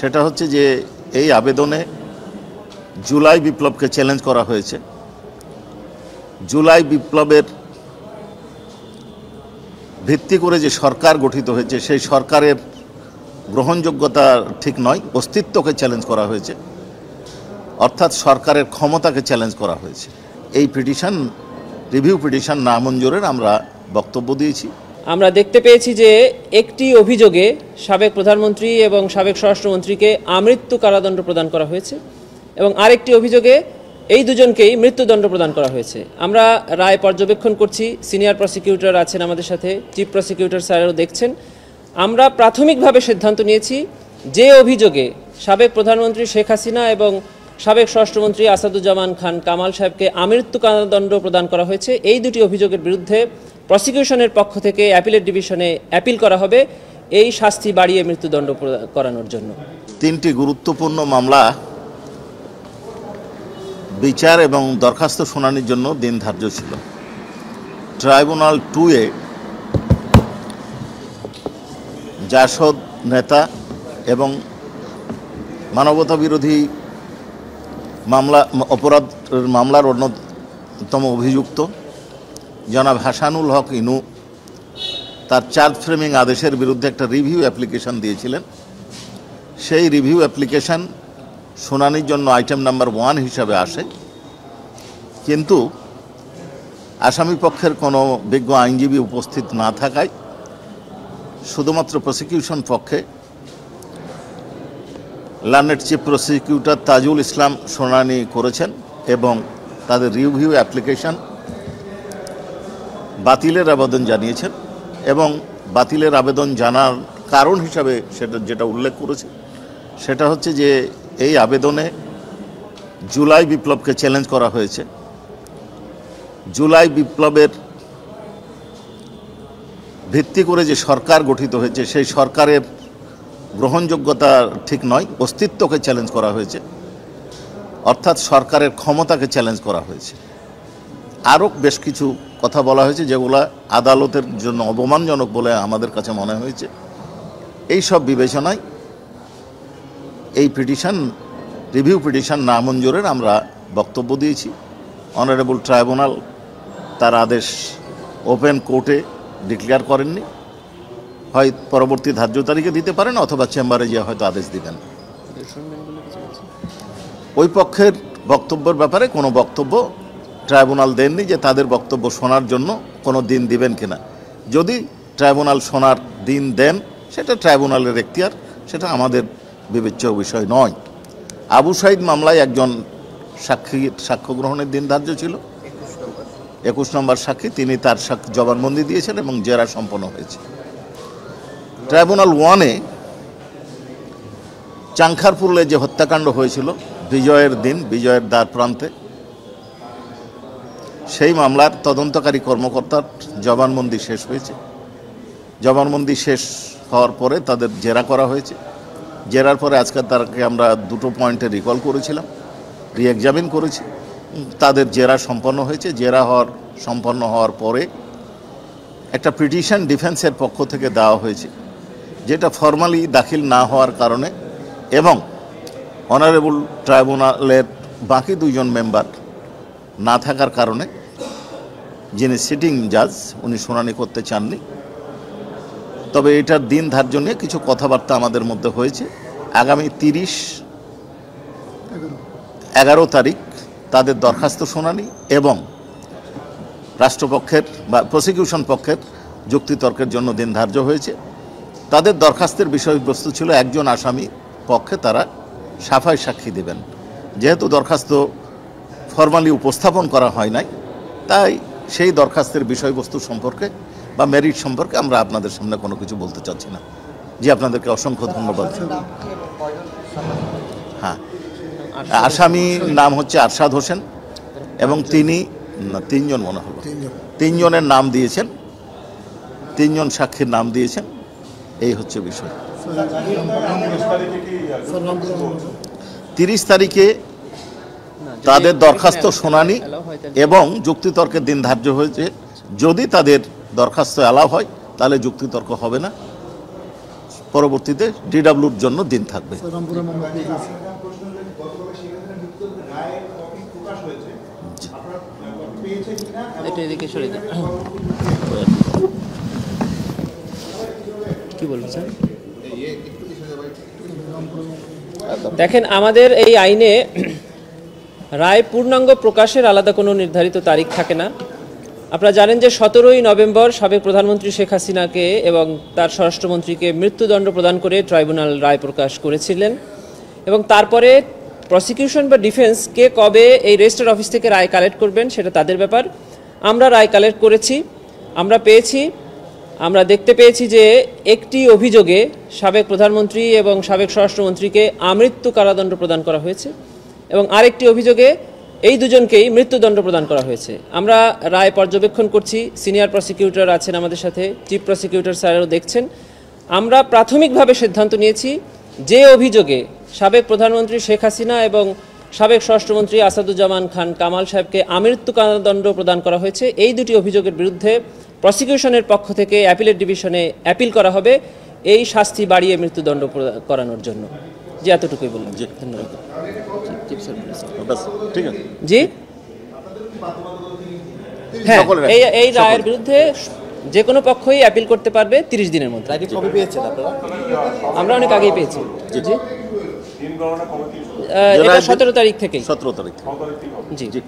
সেটা হচ্ছে যে এই আবেদনে জুলাই বিপ্লবকে চ্যালেঞ্জ করা হয়েছে। জুলাই বিপ্লবের ভিত্তি করে যে সরকার গঠিত হয়েছে সেই সরকারের গ্রহণযোগ্যতা ঠিক নয়, অস্তিত্বকে চ্যালেঞ্জ করা হয়েছে, অর্থাৎ সরকারের ক্ষমতাকে চ্যালেঞ্জ করা হয়েছে। এই পিটিশন, রিভিউ পিটিশন নামঞ্জুরের আমরা বক্তব্য দিয়েছি। আমরা দেখতে পেয়েছি যে একটি অভিযোগে সাবেক প্রধানমন্ত্রী এবং সাবেক স্বরাষ্ট্রমন্ত্রীকে আমৃত্যু কারাদণ্ড প্রদান করা হয়েছে এবং আরেকটি অভিযোগে এই দুজনকেই মৃত্যুদণ্ড প্রদান করা হয়েছে। আমরা রায় পর্যবেক্ষণ করছি, সিনিয়র প্রসিকিউটর আছেন আমাদের সাথে, চিফ প্রসিকিউটর স্যারও দেখছেন। আমরা প্রাথমিকভাবে সিদ্ধান্ত নিয়েছি যে অভিযোগে সাবেক প্রধানমন্ত্রী শেখ হাসিনা এবং সাবেক স্বরাষ্ট্রমন্ত্রী আসাদুজ্জামান খান কামাল সাহেবকে আমৃত্যু কারাদণ্ড প্রদান করা হয়েছে, এই দুটি অভিযোগের বিরুদ্ধে প্রসিকিউশনের পক্ষ থেকে অ্যাপিলেট ডিভিশনে অ্যাপিল করা হবে এই শাস্তি বাড়িয়ে মৃত্যুদণ্ড করানোর জন্য। তিনটি গুরুত্বপূর্ণ মামলা বিচার এবং দরখাস্ত শুনানির জন্য দিন ধার্য ছিল। ট্রাইব্যুনাল 2-এ জাসদ নেতা এবং মানবতা বিরোধী মামলার অন্যতম অভিযুক্ত জনাব হাসানুল হক ইনু তার চার্জ ফ্রেমিং আদেশের বিরুদ্ধে একটা রিভিউ অ্যাপ্লিকেশন দিয়েছিলেন। সেই রিভিউ অ্যাপ্লিকেশন শুনানির জন্য আইটেম নাম্বার 1 হিসাবে আসে, কিন্তু আসামি পক্ষের কোনো বিজ্ঞ আইনজীবী উপস্থিত না থাকায় শুধুমাত্র প্রসিকিউশন পক্ষে learned chief prosecutor Tajul Islam শুনানি করেছেন এবং তাদের রিভিউ অ্যাপ্লিকেশন বাতিলের আবেদন জানিয়েছেন এবং বাতিলের আবেদন জানার কারণ হিসাবে যেটা উল্লেখ করেছে সেটা হচ্ছে যে এই আবেদনে জুলাই বিপ্লবকে চ্যালেঞ্জ করা হয়েছে। জুলাই বিপ্লবের ভিত্তি করে যে সরকার গঠিত হয়েছে সেই সরকারের গ্রহণযোগ্যতা ঠিক নয়, অস্তিত্বকে চ্যালেঞ্জ করা হয়েছে, অর্থাৎ সরকারের ক্ষমতাকে চ্যালেঞ্জ করা হয়েছে। আরও বেশ কিছু কথা বলা হয়েছে যেগুলো আদালতের জন্য অপমানজনক বলে আমাদের কাছে মনে হয়েছে। এই সব বিবেচনায় এই পিটিশন, রিভিউ পিটিশন নামঞ্জুরের আমরা বক্তব্য দিয়েছি। অনারেবল ট্রাইব্যুনাল তার আদেশ ওপেন কোর্টে ডিক্লেয়ার করেননি, হয় পরবর্তী ধার্য তারিখে দিতে পারেন অথবা চেম্বারে গিয়ে হয়তো আদেশ দিবেন। ওই পক্ষের বক্তব্যের ব্যাপারে কোনো বক্তব্য ট্রাইব্যুনাল দেননি যে তাদের বক্তব্য শোনার জন্য কোনো দিন দিবেন কিনা। যদি ট্রাইব্যুনাল শোনার দিন দেন সেটা ট্রাইব্যুনালের এখতিয়ার, সেটা আমাদের বিবেচ্য বিষয় নয়। আবু সাইদ মামলায় একজন সাক্ষ্য গ্রহণের দিন ধার্য ছিল, 21 নম্বর সাক্ষী, তিনি তার জবানবন্দি দিয়েছেন এবং জেরা সম্পন্ন হয়েছে। ট্রাইব্যুনাল 1-এ চাংখারপুলে যে হত্যাকাণ্ড হয়েছিল বিজয়ের দিন, বিজয়ের দ্বার প্রান্তে, সেই মামলার তদন্তকারী কর্মকর্তার জবানবন্দি শেষ হয়েছে। জবানবন্দি শেষ হওয়ার পরে তাদের জেরা করা হয়েছে। জেরার পরে আজকে তাকে আমরা 2টো পয়েন্টে রিকল করেছিলাম, রিএক্সামিন করেছি। তাদের জেরা সম্পন্ন হয়েছে। জেরা সম্পন্ন হওয়ার পরে একটা পিটিশন ডিফেন্সের পক্ষ থেকে দেওয়া হয়েছে, যেটা ফর্মালি দাখিল না হওয়ার কারণে এবং অনারেবল ট্রাইব্যুনালের বাকি 2জন মেম্বার না থাকার কারণে যিনি সিটিং জাজ উনি শুনানি করতে চাননি। তবে এটার দিন ধার্য নিয়ে কিছু কথাবার্তা আমাদের মধ্যে হয়েছে। আগামী 11 তারিখ তাদের দরখাস্ত শুনানি এবং রাষ্ট্রপক্ষের বা প্রসিকিউশন পক্ষের যুক্তিতর্কের জন্য দিন ধার্য হয়েছে। তাদের দরখাস্তের বিষয়বস্তু ছিল একজন আসামি পক্ষে তারা সাফাই সাক্ষী দেবেন। যেহেতু দরখাস্ত ফর্মালি উপস্থাপন করা হয় নাই, তাই সেই দরখাস্তের বিষয়বস্তু সম্পর্কে বা মেরিট সম্পর্কে আমরা আপনাদের সামনে কোনো কিছু বলতে চাচ্ছি না। জি, আপনাদেরকে অসংখ্য ধন্যবাদ। হ্যাঁ, আসামির নাম হচ্ছে আরশাদ হোসেন এবং তিনি 3জন মনে হলো, 3জনের নাম দিয়েছেন, 3জন সাক্ষীর নাম দিয়েছেন। এই হচ্ছে বিষয়। 30 তারিখে তাদের দরখাস্ত শুনানি এবং যুক্তিতর্কের দিন ধার্য হয়েছে। যদি তাদের দরখাস্ত অ্যালাউ হয় তাহলে যুক্তিতর্ক হবে না, পরবর্তীতে ডিডাব্লিউর জন্য দিন থাকবে। এটা এদিকে সরে দিন। কি বলবো স্যার? দেখেন, আমাদের এই আইনে রায় পূর্ণাঙ্গ প্রকাশের আলাদা কোনো নির্ধারিত তারিখ থাকে না। আপনারা জানেন যে 17ই নভেম্বর সাবেক প্রধানমন্ত্রী শেখ হাসিনাকে এবং তার স্বরাষ্ট্রমন্ত্রীকে মৃত্যুদণ্ড প্রদান করে ট্রাইব্যুনাল রায় প্রকাশ করেছিলেন, এবং তারপরে প্রসিকিউশন বা ডিফেন্স কে কবে এই রেজিস্টার্ড অফিস থেকে রায় কালেক্ট করবেন সেটা তাদের ব্যাপার। আমরা রায় কালেক্ট করেছি, আমরা দেখতে পেয়েছি যে একটি অভিযোগে সাবেক প্রধানমন্ত্রী এবং সাবেক স্বরাষ্ট্রমন্ত্রীকে আমৃত্যু কারাদণ্ড প্রদান করা হয়েছে, এবং আরেকটি অভিযোগে এই দুজনকেই মৃত্যুদণ্ড প্রদান করা হয়েছে। আমরা রায় পর্যবেক্ষণ করছি, সিনিয়র প্রসিকিউটর আছেন আমাদের সাথে, চিফ প্রসিকিউটর স্যারও দেখছেন। আমরা প্রাথমিকভাবে সিদ্ধান্ত নিয়েছি যে অভিযোগে সাবেক প্রধানমন্ত্রী শেখ হাসিনা এবং সাবেক স্বরাষ্ট্রমন্ত্রী আসাদুজ্জামান খান কামাল সাহেবকে আমৃত্যু কারাদণ্ড প্রদান করা হয়েছে, এই দুটি অভিযোগের বিরুদ্ধে প্রসিকিউশনের পক্ষ থেকে অ্যাপিলেট ডিভিশনে অ্যাপিল করা হবে এই শাস্তি বাড়িয়ে মৃত্যুদণ্ড করানোর জন্য। যে এতটুকুই বললাম। জি, ধন্যবাদ। ঠিক আছে। জি, হ্যাঁ, এই রায়ের বিরুদ্ধে যে কোনো পক্ষই অ্যাপিল করতে পারবে 30 দিনের মধ্যে। কবে পেয়েছেন আপনারা? আমরা অনেক আগেই পেয়েছি। জি, এটা 17 তারিখ থেকে। 17 তারিখ। জি।